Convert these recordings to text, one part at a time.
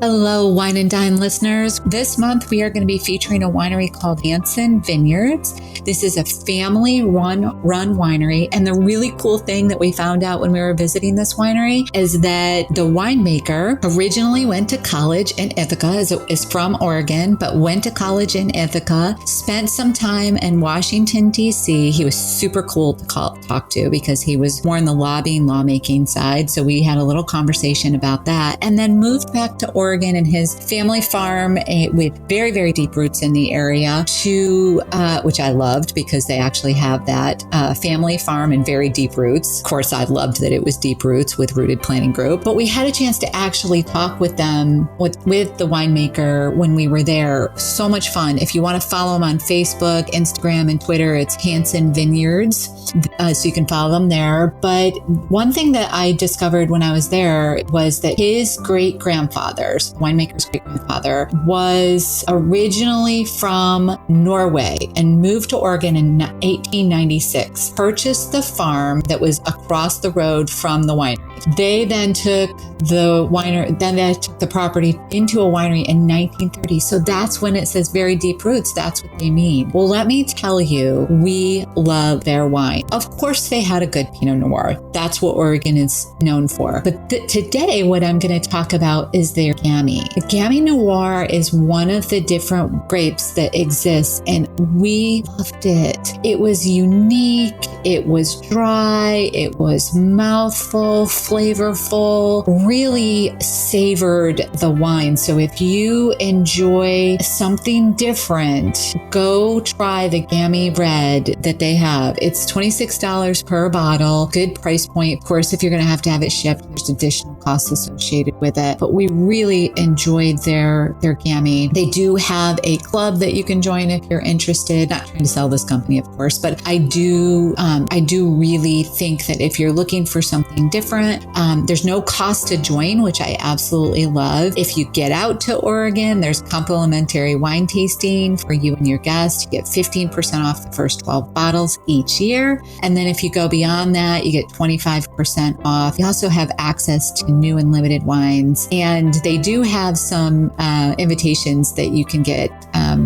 Hello, Wine and Dine listeners. This month, we are going to be featuring a winery called Hanson Vineyards. This is a family-run winery. And the really cool thing that we found out when we were visiting this winery is that the winemaker originally went to college in Ithaca, is from Oregon, but went to college in Ithaca, spent some time in Washington, D.C. He was super cool to talk to because he was more in the lawmaking side. So we had a little conversation about that, and then moved back to Oregon and his family farm with very, very deep roots in the area to, which I loved because they actually have that family farm and very deep roots. Of course, I loved that it was deep roots with Rooted Planning Group, but we had a chance to actually talk with them, with the winemaker when we were there. So much fun. If you want to follow him on Facebook, Instagram, and Twitter, it's Hanson Vineyards. So you can follow them there. But one thing that I discovered when I was there was that his great-grandfather's winemaker's great-grandfather was originally from Norway and moved to Oregon in 1896, purchased the farm that was across the road from the winery. They then took the property into a winery in 1930. So that's when it says very deep roots. That's what they mean. Well, let me tell you, we love their wine. Of course, they had a good Pinot Noir. That's what Oregon is known for. But today, what I'm going to talk about is their Gamay. The Gamay Noir is one of the different grapes that exists, and we loved it. It was unique. It was dry. It was mouthful, flavorful, really savored the wine. So if you enjoy something different, go try the Gamay Red that they have. It's $26 per bottle. Good price point. Of course, if you're going to have it shipped, there's additional costs associated with it. But we really enjoyed their Gamay. They do have a club that you can join if you're interested. Not trying to sell this company, of course, but I do really think that if you're looking for something different, there's no cost to join, which I absolutely love. If you get out to Oregon, there's complimentary wine tasting for you and your guests. You get 15% off the first 12 bottles each year. And then if you go beyond that, you get 25% off. You also have access to new and limited wines. And they do have some invitations that you can get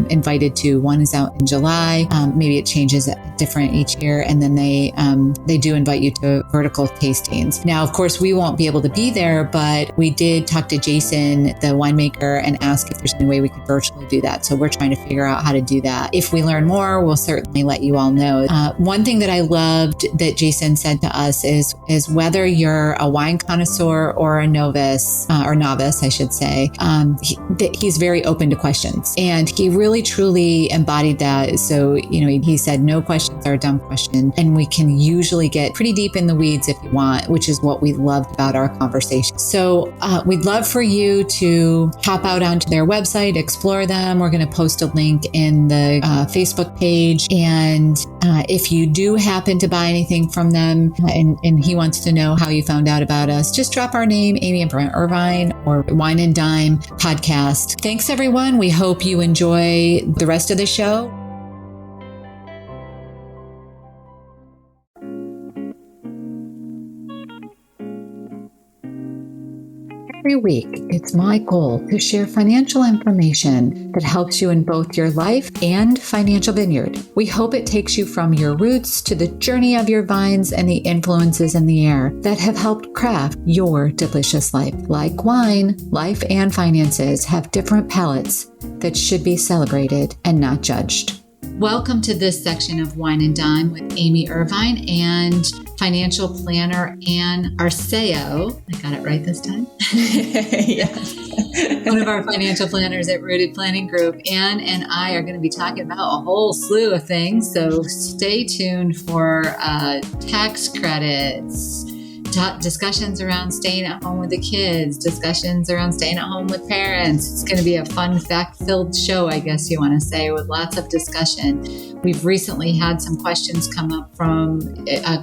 invited to. One is out in July. Maybe it changes different each year. And then they do invite you to vertical tastings. Now, of course, we won't be able to be there, but we did talk to Jason, the winemaker, and ask if there's any way we could virtually do that. So we're trying to figure out how to do that. If we learn more, we'll certainly let you all know. One thing that I loved that Jason said to us is whether you're a wine connoisseur or a novice, I should say, he's very open to questions. And he really, truly embodied that. So, he said no questions are a dumb question. And we can usually get pretty deep in the weeds if you want, which is what we loved about our conversation. So we'd love for you to hop out onto their website, explore them. We're going to post a link in the Facebook page. And if you do happen to buy anything from them and he wants to know how you found out about us, just drop our name, Amy and Brent Irvine, or Wine and Dime Podcast. Thanks, everyone. We hope you enjoy the rest of the show. Every week, it's my goal to share financial information that helps you in both your life and financial vineyard. We hope it takes you from your roots to the journey of your vines and the influences in the air that have helped craft your delicious life. Like wine, life and finances have different palates that should be celebrated and not judged. Welcome to this section of Wine and Dime with Amy Irvine and financial planner Ann Arceo. I got it right this time. Yes. One of our financial planners at Rooted Planning Group. Ann and I are going to be talking about a whole slew of things. So stay tuned for tax credits, discussions around staying at home with the kids, discussions around staying at home with parents. It's going to be a fun, fact-filled show, I guess you want to say, with lots of discussion. We've recently had some questions come up from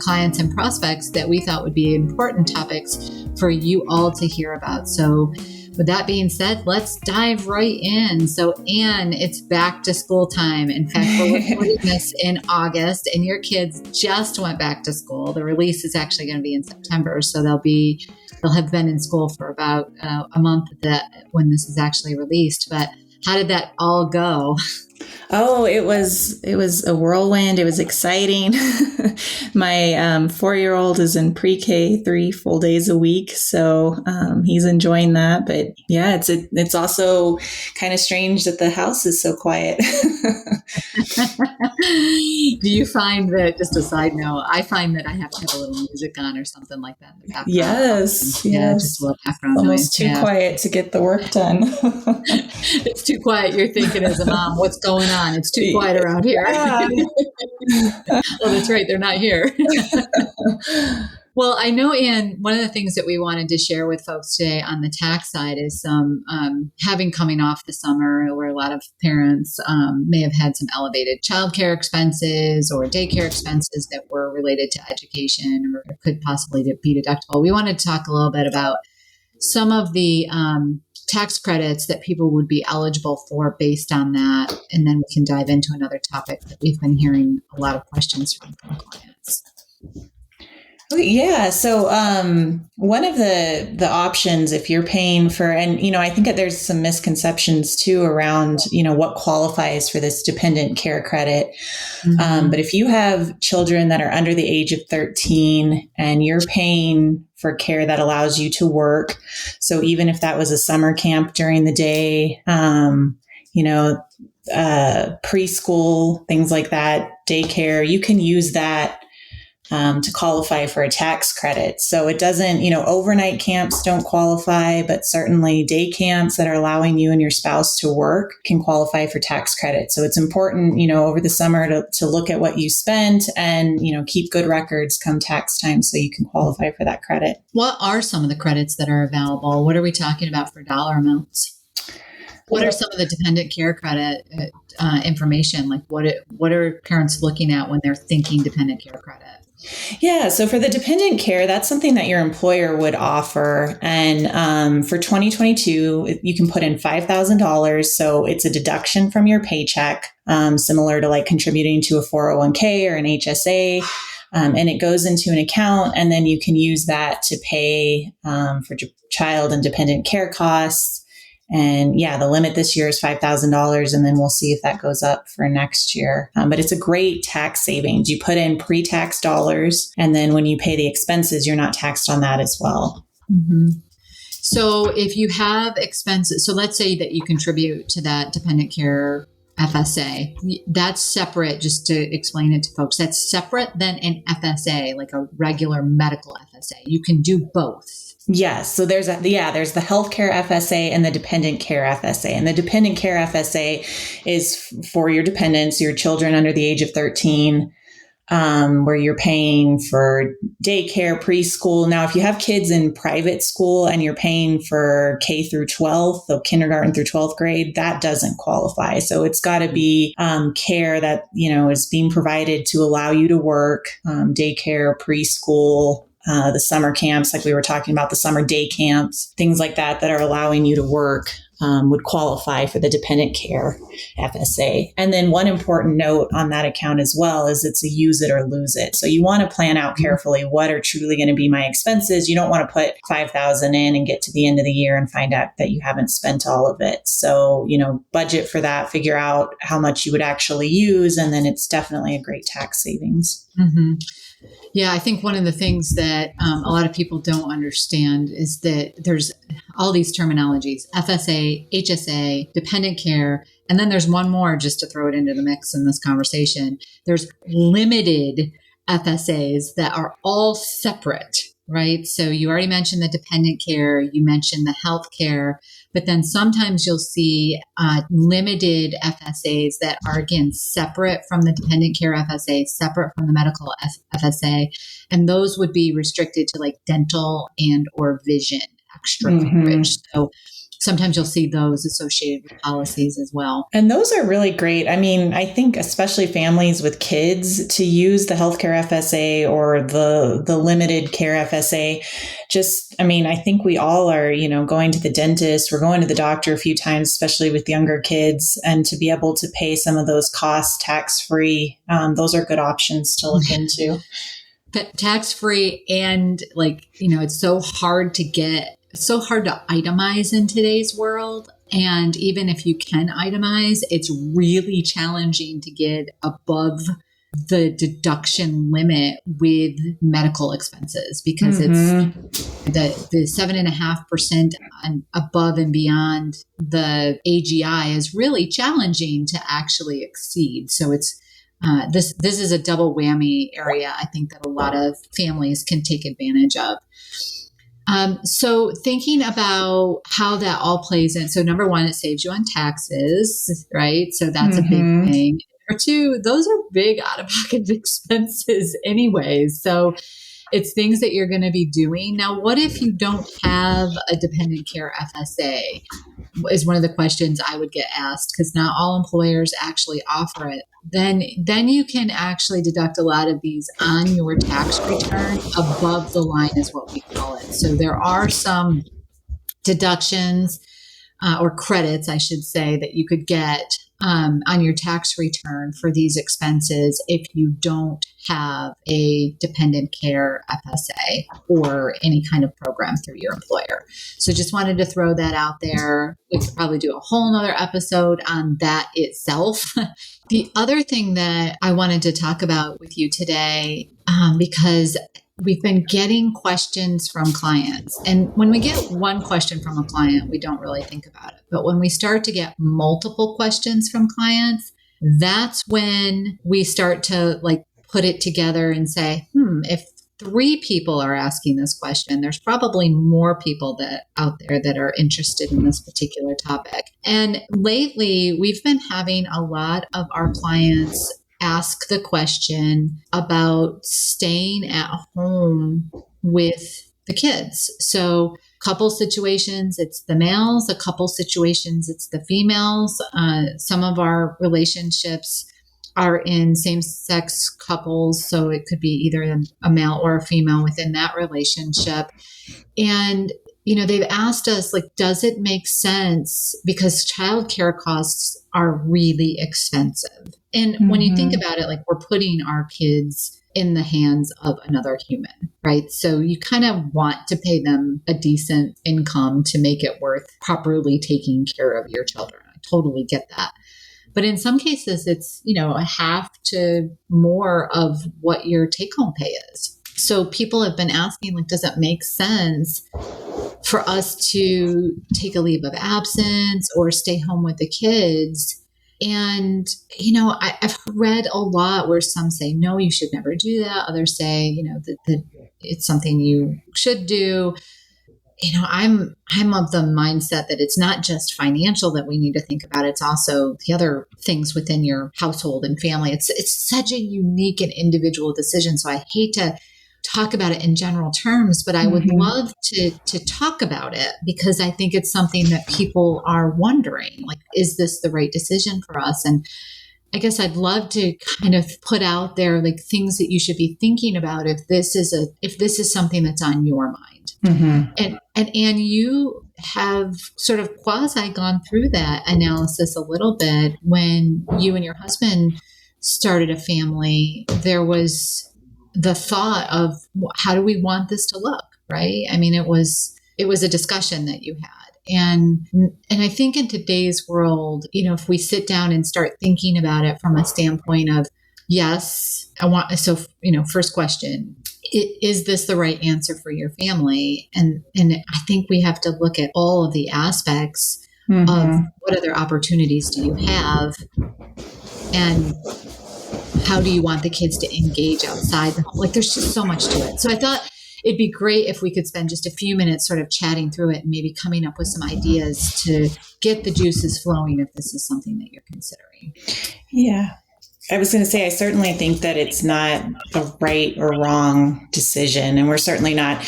clients and prospects that we thought would be important topics for you all to hear about. So with that being said, let's dive right in. So, Ann, it's back to school time. In fact, we're recording this in August, and your kids just went back to school. The release is actually going to be in September, so they'll be they'll have been in school for about a month when this is actually released. But how did that all go? Oh, it was a whirlwind. It was exciting. My 4-year-old is in pre-K 3 full days a week, so he's enjoying that. But yeah, it's also kind of strange that the house is so quiet. Do you find that, just a side note, I find that I have to have a little music on or something like that in the background? Yes. Yeah, just a little background Almost noise. Too quiet to get the work done. It's too quiet. You're thinking as a mom, what's going on? It's too quiet around here. Yeah. Oh, that's right. They're not here. Well, I know, Anne, one of the things that we wanted to share with folks today on the tax side is having coming off the summer where a lot of parents may have had some elevated childcare expenses or daycare expenses that were related to education or could possibly be deductible. We wanted to talk a little bit about some of the tax credits that people would be eligible for based on that. And then we can dive into another topic that we've been hearing a lot of questions from clients. Yeah. So one of the options, if you're paying for, and, I think that there's some misconceptions too around, what qualifies for this dependent care credit. Mm-hmm. But if you have children that are under the age of 13 and you're paying for care that allows you to work, so even if that was a summer camp during the day, preschool, things like that, daycare, you can use that to qualify for a tax credit. So it doesn't, overnight camps don't qualify, but certainly day camps that are allowing you and your spouse to work can qualify for tax credit. So it's important, over the summer to look at what you spent and, keep good records come tax time so you can qualify for that credit. What are some of the credits that are available? What are we talking about for dollar amounts? What are some of the dependent care credit information? Like what are parents looking at when they're thinking dependent care credit? Yeah. So for the dependent care, that's something that your employer would offer. And for 2022, you can put in $5,000. So it's a deduction from your paycheck, similar to like contributing to a 401k or an HSA. And it goes into an account, and then you can use that to pay for child and dependent care costs. And yeah, the limit this year is $5,000, and then we'll see if that goes up for next year. But it's a great tax savings. You put in pre-tax dollars, and then when you pay the expenses, you're not taxed on that as well. Mm-hmm. So if you have expenses, so let's say that you contribute to that dependent care FSA, that's separate, just to explain it to folks, that's separate than an FSA, like a regular medical FSA. You can do both. Yes. So there's the healthcare FSA and the dependent care FSA. And the dependent care FSA is for your dependents, your children under the age of 13, where you're paying for daycare, preschool. Now, if you have kids in private school and you're paying for K through 12, so kindergarten through 12th grade, that doesn't qualify. So it's got to be care that, is being provided to allow you to work, daycare, preschool, the summer camps, like we were talking about, the summer day camps, things like that are allowing you to work would qualify for the dependent care FSA. And then one important note on that account as well is it's a use it or lose it. So you want to plan out carefully what are truly going to be my expenses. You don't want to put $5,000 in and get to the end of the year and find out that you haven't spent all of it. So, budget for that, figure out how much you would actually use, and then it's definitely a great tax savings. Mm-hmm. Yeah, I think one of the things that a lot of people don't understand is that there's all these terminologies: FSA, HSA, dependent care, and then there's one more just to throw it into the mix in this conversation. There's limited FSAs that are all separate, right? So you already mentioned the dependent care, you mentioned the health care, but then sometimes you'll see limited FSAs that are, again, separate from the dependent care FSA, separate from the medical FSA. And those would be restricted to like dental and or vision extra coverage. So sometimes you'll see those associated with policies as well. And those are really great. I mean, I think especially families with kids to use the healthcare FSA or the limited care FSA. I think we all are, going to the dentist, we're going to the doctor a few times, especially with younger kids, and to be able to pay some of those costs tax-free. Those are good options to look into. tax-free, and like, it's so hard to itemize in today's world. And even if you can itemize, it's really challenging to get above the deduction limit with medical expenses, because it's the 7.5% above and beyond the AGI is really challenging to actually exceed. So it's this is a double whammy area, I think, that a lot of families can take advantage of. So thinking about how that all plays in. So number one, it saves you on taxes, right? So that's a big thing. Number two, those are big out-of-pocket expenses anyways. So it's things that you're going to be doing. Now, what if you don't have a dependent care FSA? Is one of the questions I would get asked, because not all employers actually offer it. Then you can actually deduct a lot of these on your tax return. Above the line is what we call it. So there are some deductions or credits, I should say, that you could get on your tax return for these expenses if you don't have a dependent care FSA or any kind of program through your employer. So just wanted to throw that out there. We could probably do a whole nother episode on that itself. The other thing that I wanted to talk about with you today, because we've been getting questions from clients. And when we get one question from a client, we don't really think about it. But when we start to get multiple questions from clients, that's when we start to like put it together and say, if 3 people are asking this question, there's probably more people that out there that are interested in this particular topic. And lately, we've been having a lot of our clients ask the question about staying at home with the kids. So couple situations, it's the males. A couple situations, it's the females. Some of our relationships are in same-sex couples, so it could be either a male or a female within that relationship. And they've asked us, like, does it make sense? Because childcare costs are really expensive. And when you think about it, like, we're putting our kids in the hands of another human, right? So you kind of want to pay them a decent income to make it worth properly taking care of your children. I totally get that. But in some cases, it's, a half to more of what your take-home pay is. So people have been asking, like, does it make sense for us to take a leave of absence or stay home with the kids? And, I've read a lot where some say, no, you should never do that. Others say, that it's something you should do. I'm of the mindset that it's not just financial that we need to think about. It's also the other things within your household and family. It's such a unique and individual decision. So I hate to talk about it in general terms, but I would love to talk about it, because I think it's something that people are wondering, like, is this the right decision for us? And I guess I'd love to kind of put out there, like, things that you should be thinking about if this is something that's on your mind. And you have sort of quasi gone through that analysis a little bit. When you and your husband started a family, there was the thought of, how do we want this to look, right? I mean, it was a discussion that you had. And I think in today's world, if we sit down and start thinking about it from a standpoint of, yes, first question, is this the right answer for your family? And I think we have to look at all of the aspects of what other opportunities do you have, and how do you want the kids to engage outside the home? Like, there's just so much to it. So I thought it'd be great if we could spend just a few minutes sort of chatting through it and maybe coming up with some ideas to get the juices flowing if this is something that you're considering. Yeah. I was going to say, I certainly think that it's not a right or wrong decision. And we're certainly not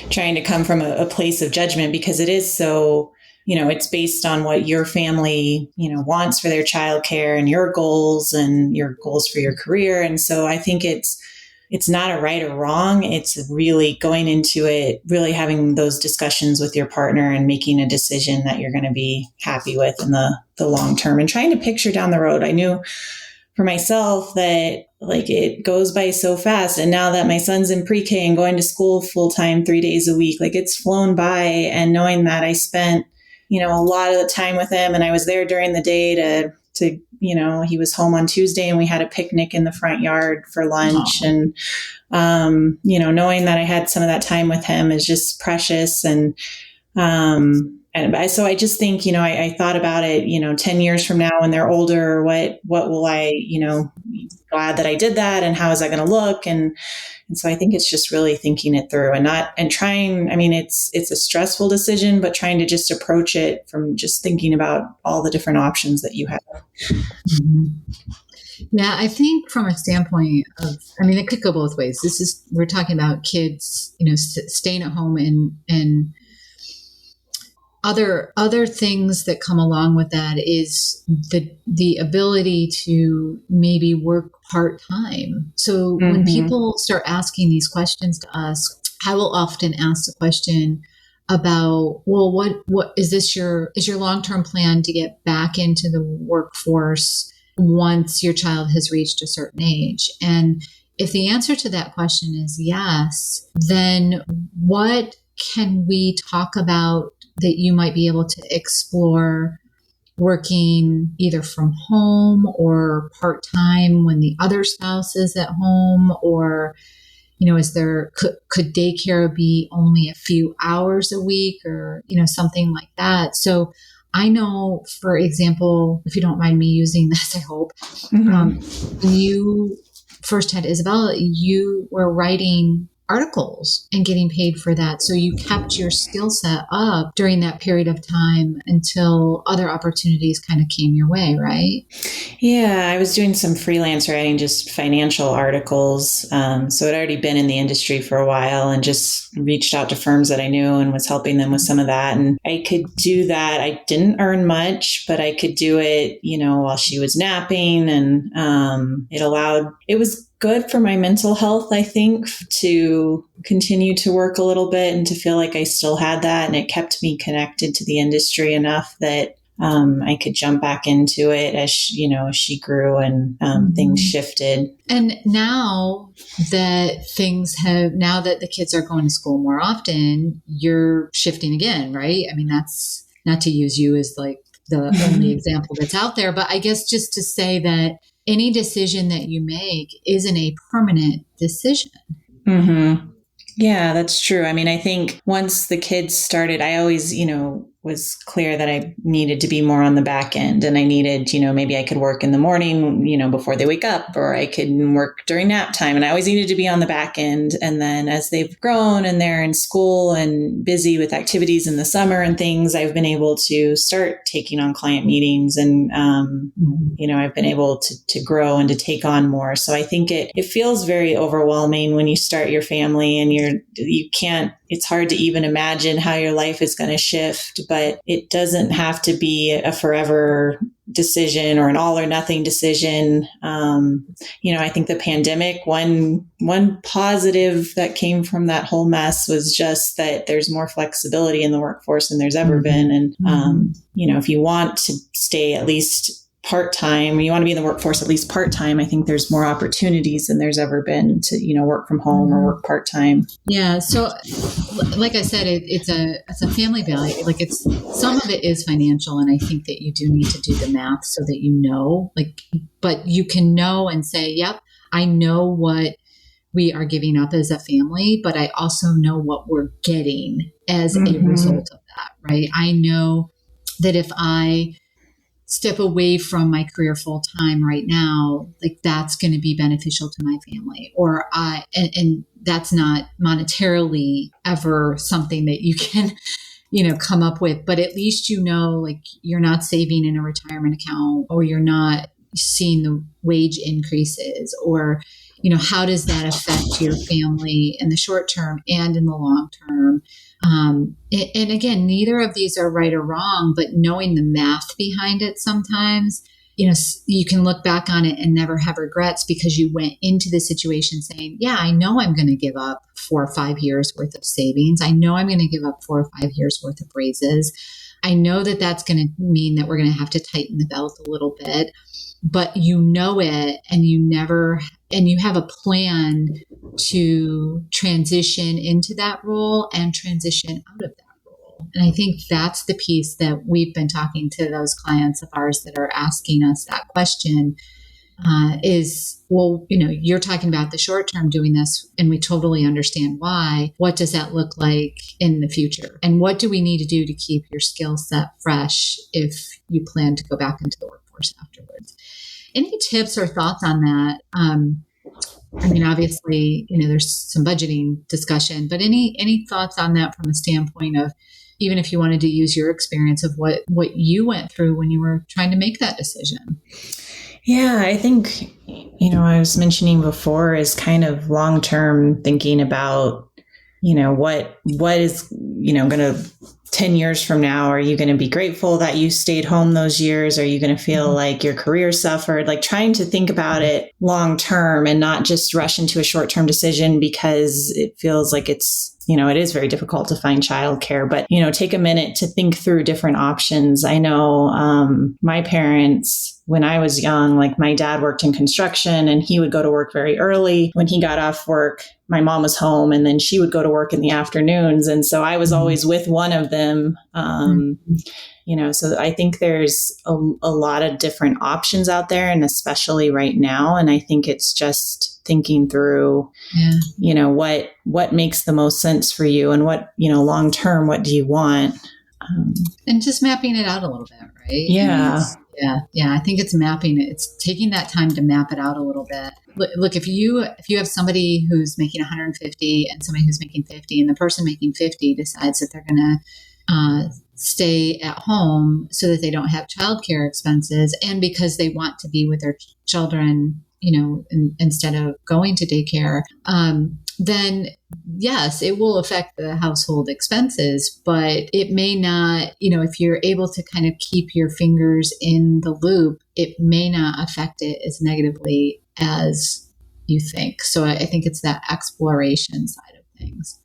trying to come from a place of judgment, because it is so, it's based on what your family, wants for their childcare and your goals for your career. And so I think it's not a right or wrong. It's really going into it, really having those discussions with your partner and making a decision that you're going to be happy with in the long term, and trying to picture down the road. I knew for myself that like it goes by so fast. And now that my son's in pre-K and going to school full time 3 days a week, like it's flown by. And knowing that I spent, a lot of the time with him and I was there during the day to, he was home on Tuesday and we had a picnic in the front yard for lunch. And, knowing that I had some of that time with him is just precious. So I just think, I thought about it, 10 years from now when they're older, what will I, glad that I did that and how is that going to look? And so I think it's just really thinking it through and trying, it's a stressful decision, but trying to just approach it from just thinking about all the different options that you have. Mm-hmm. Yeah, I think from a standpoint of, it could go both ways. We're talking about kids, staying at home and other things that come along with that is the ability to maybe work part-time. So when people start asking these questions to us, I will often ask the question about, well, what is your long-term plan to get back into the workforce once your child has reached a certain age? And if the answer to that question is yes, then what can we talk about that you might be able to explore working either from home or part-time when the other spouse is at home? Or, could daycare be only a few hours a week or, something like that? So I know, for example, if you don't mind me using this, I hope, when you first had Isabella, you were writing articles and getting paid for that. So you kept your skill set up during that period of time until other opportunities kind of came your way, right? Yeah, I was doing some freelance writing, just financial articles. So I'd already been in the industry for a while and just reached out to firms that I knew and was helping them with some of that. And I could do that. I didn't earn much, but I could do it, while she was napping. And it was good for my mental health, I think, to continue to work a little bit and to feel like I still had that. And it kept me connected to the industry enough that I could jump back into it as she grew and things shifted. And now that the kids are going to school more often, you're shifting again, right? That's not to use you as like the only example that's out there, but I guess just to say that any decision that you make isn't a permanent decision. Mm-hmm. Yeah, that's true. I think once the kids started, I always, was clear that I needed to be more on the back end and I needed, maybe I could work in the morning, before they wake up, or I could work during nap time. And I always needed to be on the back end. And then as they've grown and they're in school and busy with activities in the summer and things, I've been able to start taking on client meetings and, I've been able to grow and to take on more. So I think it feels very overwhelming when you start your family and it's hard to even imagine how your life is going to shift, but it doesn't have to be a forever decision or an all or nothing decision. I think the pandemic, one positive that came from that whole mess was just that there's more flexibility in the workforce than there's ever been. And, if you want to stay at least part-time, or you want to be in the workforce at least part-time, I think there's more opportunities than there's ever been to, work from home or work part-time. Yeah. So like I said, it's a family value. Like some of it is financial. And I think that you do need to do the math so that but you can know and say, yep, I know what we are giving up as a family, but I also know what we're getting as a result of that, right? I know that if I step away from my career full time right now, like that's going to be beneficial to my family, and that's not monetarily ever something that you can, come up with, but at least, like you're not saving in a retirement account, or you're not seeing the wage increases, or, how does that affect your family in the short term and in the long term? And again, neither of these are right or wrong, but knowing the math behind it sometimes, you can look back on it and never have regrets because you went into the situation saying, yeah, I know I'm going to give up 4 or 5 years worth of savings. I know I'm going to give up 4 or 5 years worth of raises. I know that that's going to mean that we're going to have to tighten the belt a little bit. but you know it, and you have a plan to transition into that role and transition out of that role. And I think that's the piece that we've been talking to those clients of ours that are asking us that question, is, well, you're talking about the short term doing this, and we totally understand why. What does that look like in the future? And what do we need to do to keep your skill set fresh if you plan to go back into the workforce afterwards? Any tips or thoughts on that? Obviously, there's some budgeting discussion, but any thoughts on that from a standpoint of, even if you wanted to use your experience of what you went through when you were trying to make that decision? Yeah, I think, I was mentioning before is kind of long-term thinking about, what is, going to 10 years from now, are you going to be grateful that you stayed home those years? Are you going to feel like your career suffered? Like trying to think about it long-term and not just rush into a short-term decision, because it feels like it's, it is very difficult to find childcare, but, take a minute to think through different options. I know my parents, when I was young, like my dad worked in construction and he would go to work very early. When he got off work, my mom was home and then she would go to work in the afternoons. And so I was always with one of them. So I think there's a lot of different options out there, and especially right now. And I think it's just thinking through, what makes the most sense for you, and what, long term, what do you want? And just mapping it out a little bit, right? Yeah. Yeah. I think it's mapping it. It's taking that time to map it out a little bit. Look, if you have somebody who's making 150 and somebody who's making 50, and the person making 50 decides that they're going to stay at home so that they don't have childcare expenses, and because they want to be with their children, instead of going to daycare, then yes, it will affect the household expenses, but it may not, if you're able to kind of keep your fingers in the loop, it may not affect it as negatively as you think. So I think it's that exploration side of things.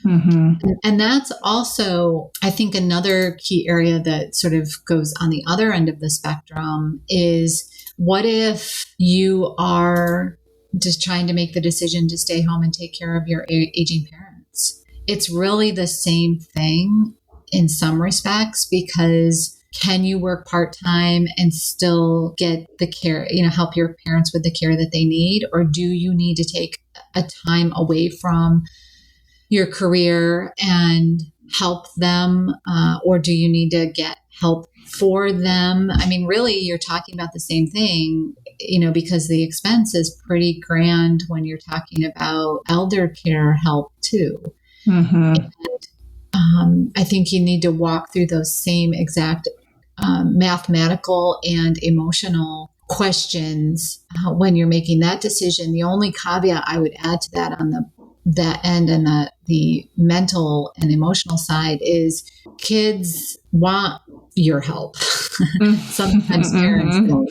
Mm-hmm. And that's also, I think, another key area that sort of goes on the other end of the spectrum is, what if you are just trying to make the decision to stay home and take care of your aging parents? It's really the same thing in some respects, because can you work part-time and still get the care, help your parents with the care that they need? Or do you need to take a time away from your career and help them? Or do you need to get help for them? Really, you're talking about the same thing, because the expense is pretty grand when you're talking about elder care help too. Mm-hmm. And, I think you need to walk through those same exact mathematical and emotional questions when you're making that decision. The only caveat I would add to that on that end and the mental and emotional side is, kids want your help. Sometimes parents don't.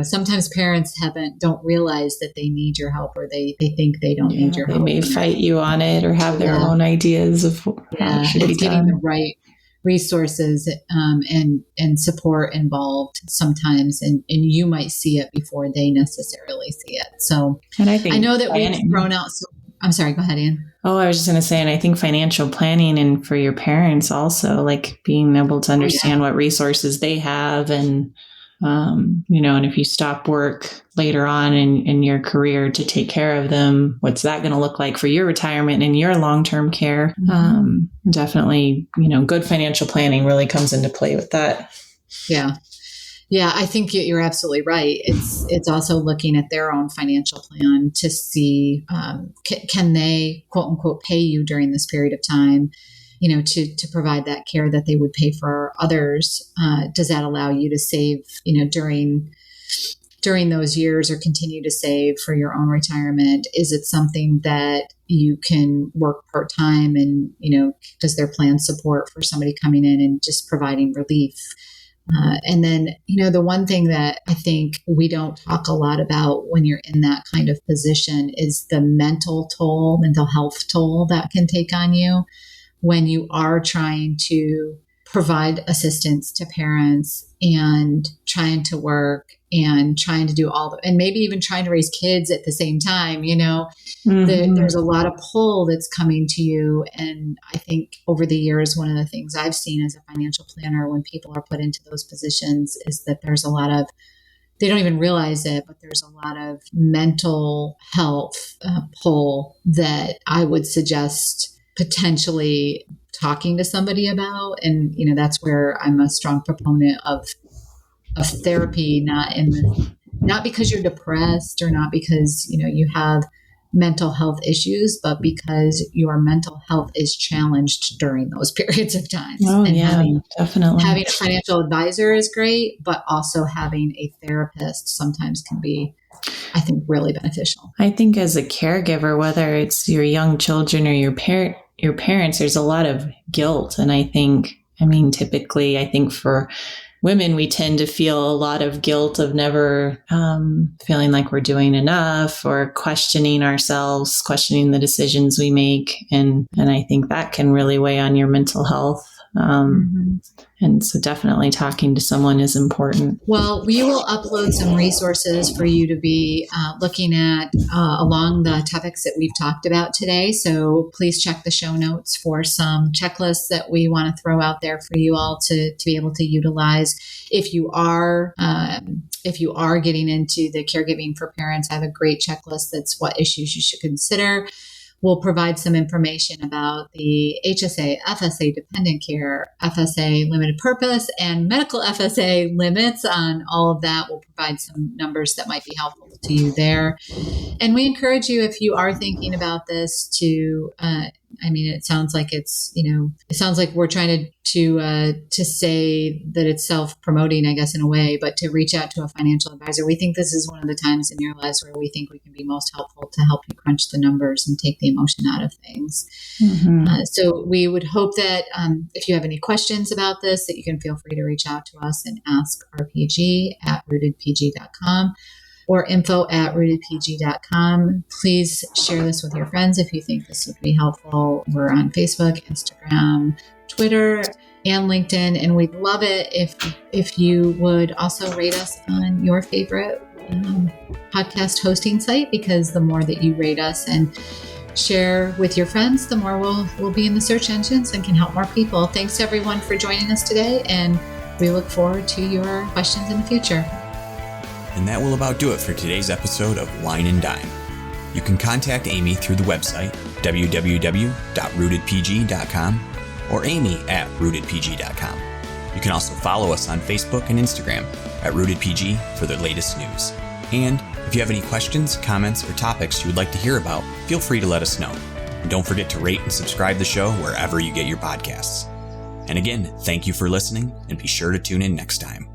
Sometimes parents don't realize that they need your help, or they think they don't need your help. They may fight you on it or have their own ideas of how it should be done. Getting the right resources and support involved sometimes, and you might see it before they necessarily see it. So, and I know that we've thrown out I'm sorry, go ahead, Ann. Oh, I was just going to say, and I think financial planning, and for your parents also, like being able to understand what resources they have, and and if you stop work later on in your career to take care of them, what's that going to look like for your retirement and your long-term care? Definitely, good financial planning really comes into play with that. Yeah. Yeah, I think you're absolutely right. It's also looking at their own financial plan to see, can they, quote unquote, pay you during this period of time, to provide that care that they would pay for others. Does that allow you to save, during those years, or continue to save for your own retirement? Is it something that you can work part-time, and, does their plan support for somebody coming in and just providing relief? And then, the one thing that I think we don't talk a lot about when you're in that kind of position is the mental health toll that can take on you when you are trying to provide assistance to parents and trying to work and trying to do and maybe even trying to raise kids at the same time, there's a lot of pull that's coming to you. And I think over the years, one of the things I've seen as a financial planner when people are put into those positions is that there's a lot of, they don't even realize it, but there's a lot of mental health pull that I would suggest potentially talking to somebody about. And, that's where I'm a strong proponent of therapy, not because you're depressed or not because, you have mental health issues, but because your mental health is challenged during those periods of time. Oh, and yeah, definitely. Having a financial advisor is great, but also having a therapist sometimes can be, I think, really beneficial. I think as a caregiver, whether it's your young children or your parents, there's a lot of guilt. And typically, I think for women, we tend to feel a lot of guilt of never feeling like we're doing enough or questioning ourselves, questioning the decisions we make. And I think that can really weigh on your mental health. And so definitely talking to someone is important. Well, we will upload some resources for you to be looking at along the topics that we've talked about today. So please check the show notes for some checklists that we want to throw out there for you all to be able to utilize. If you are getting into the caregiving for parents, I have a great checklist that's what issues you should consider. We'll provide some information about the HSA, FSA dependent care, FSA limited purpose, and medical FSA limits. On all of that, we'll provide some numbers that might be helpful to you there. And we encourage you, if you are thinking about this, to it sounds like it sounds like we're trying to say that it's self-promoting, I guess, in a way, but to reach out to a financial advisor. We think this is one of the times in your lives where we think we can be most helpful to help you crunch the numbers and take the emotion out of things. So we would hope that if you have any questions about this, that you can feel free to reach out to us and ask rpg@rootedpg.com. or info@rootedpg.com. Please share this with your friends if you think this would be helpful. We're on Facebook, Instagram, Twitter, and LinkedIn, and we'd love it if you would also rate us on your favorite podcast hosting site, because the more that you rate us and share with your friends, the more we'll be in the search engines and can help more people. Thanks everyone for joining us today, and we look forward to your questions in the future. And that will about do it for today's episode of Wine and Dime. You can contact Amy through the website, www.rootedpg.com, or amy@rootedpg.com. You can also follow us on Facebook and Instagram @rootedpg for the latest news. And if you have any questions, comments, or topics you would like to hear about, feel free to let us know. And don't forget to rate and subscribe the show wherever you get your podcasts. And again, thank you for listening, and be sure to tune in next time.